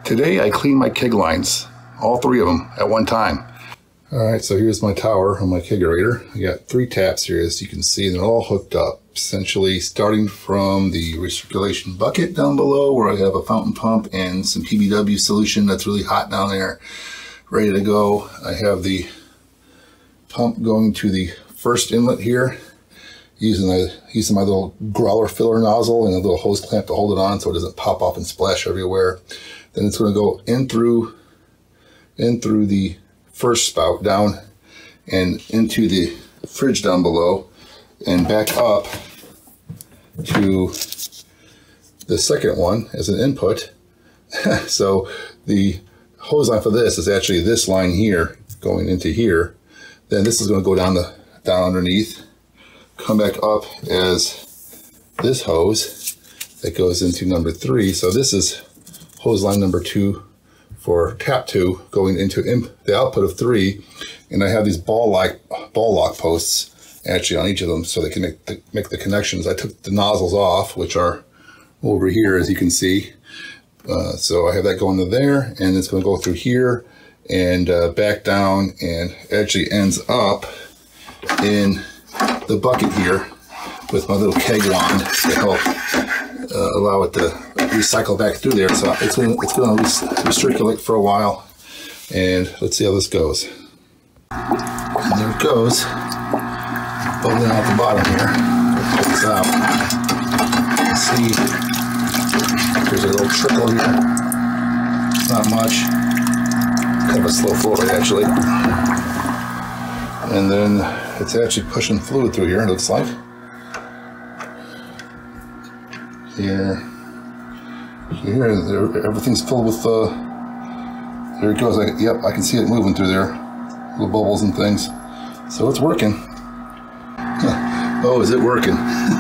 Today I cleaned my keg lines, all three of them at one time. All right, so here's my tower on my kegerator. I got 3 taps here, as you can see, and they're all hooked up. Essentially, starting from the recirculation bucket down below, where I have a fountain pump and some PBW solution that's really hot down there, ready to go. I have the pump going to the first inlet here, using my little growler filler nozzle and a little hose clamp to hold it on so it doesn't pop off and splash everywhere. Then it's going to go in through the first spout down and into the fridge down below and back up to the second one as an input. So the hose line for this is actually this line here going into here. Then this is going to go down underneath, come back up as this hose that goes into number 3. So this is hose line number 2 for tap 2 going into the output of 3, and I have these ball lock posts actually on each of them so they can make the connections. I took the nozzles off, which are over here, as you can see. So I have that going to there, and it's going to go through here and back down, and actually ends up in the bucket here with my little keg wand to help allow it to recycle back through there. So it's going to recirculate for a while, and let's see how this goes. And there it goes, bubbling out the bottom here. Pull this out. See, there's a little trickle here. Not much. Kind of a slow flow rate, actually. And then it's actually pushing fluid through here, it looks like. Here, everything's filled with, there it goes. Yep, I can see it moving through there. Little bubbles and things. So it's working. Oh, is it working?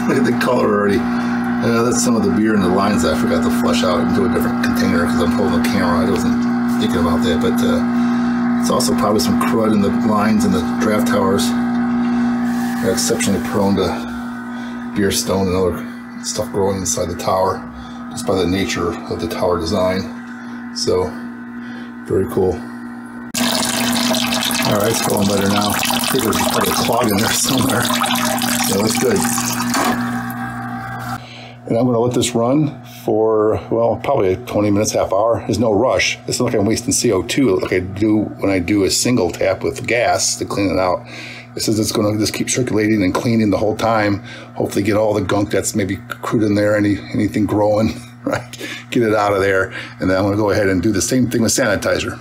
Look at the color already. That's some of the beer in the lines that I forgot to flush out into a different container because I'm holding the camera. I wasn't thinking about that, but it's also probably some crud in the lines and the draft towers. They're exceptionally prone to beer stone and other stuff growing inside the tower, just by the nature of the tower design. So, very cool. All right, it's going better now. I think there's probably a clog in there somewhere. Yeah, that's good. And I'm going to let this run for, well, probably 20 minutes, half hour. There's no rush. It's not like I'm wasting CO2 like I do when I do a single tap with gas to clean it out. This is, it's going to just keep circulating and cleaning the whole time. Hopefully get all the gunk that's maybe crude in there, anything growing, right? Get it out of there. And then I'm going to go ahead and do the same thing with sanitizer.